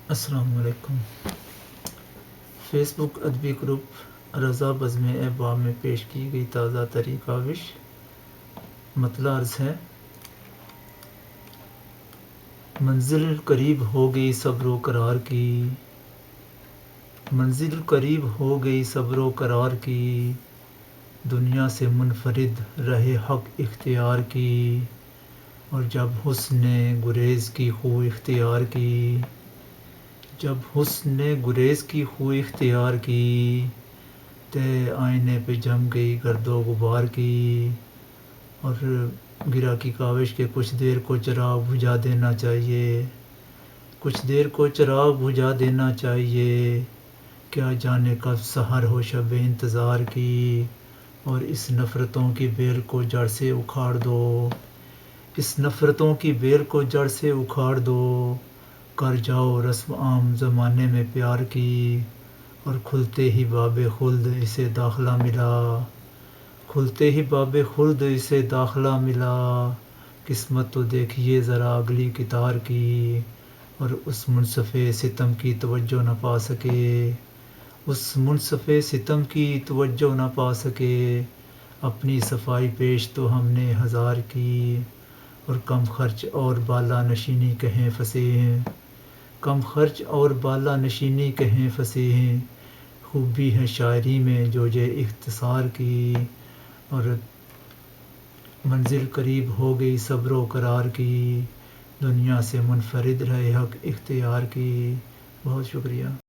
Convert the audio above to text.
السلام علیکم۔ فیس بک ادبی گروپ رضا بزم احباب میں پیش کی گئی تازہ ترین کاوش مطلع عرض ہے: منزل قریب ہو گئی صبر و قرار کی، منزل قریب ہو گئی صبر و قرار کی، دنیا سے منفرد رہے حق اختیار کی، اور جب حسن نے گریز کی خو اختیار کی، جب حسن نے گریز کی خو اختیار کی، تے آئینے پہ جم گئی گرد و غبار کی، اور گرا کی کاوش کے کچھ دیر کو چراغ بجھا دینا چاہیے، کچھ دیر کو چراغ بجھا دینا چاہیے، کیا جانے کب سحر ہو شب انتظار کی، اور اس نفرتوں کی بیل کو جڑ سے اکھاڑ دو، اس نفرتوں کی بیل کو جڑ سے اکھاڑ دو، کر جاؤ رسم عام زمانے میں پیار کی، اور کھلتے ہی باب خلد اسے داخلہ ملا، کھلتے ہی باب خلد اسے داخلہ ملا، قسمت تو دیکھیے ذرا اگلی کتار کی، اور اس منصف ستم کی توجہ نہ پا سکے، اس منصف ستم کی توجہ نہ پا سکے، اپنی صفائی پیش تو ہم نے ہزار کی، اور کم خرچ اور بالا نشینی کہیں پھنسے ہیں، کم خرچ اور بالا نشینی کہیں پھنسے ہیں، خوبی ہے شاعری میں جو یہ اختصار کی، اور منزل قریب ہو گئی صبر و قرار کی، دنیا سے منفرد رہے حق اختیار کی۔ بہت شکریہ۔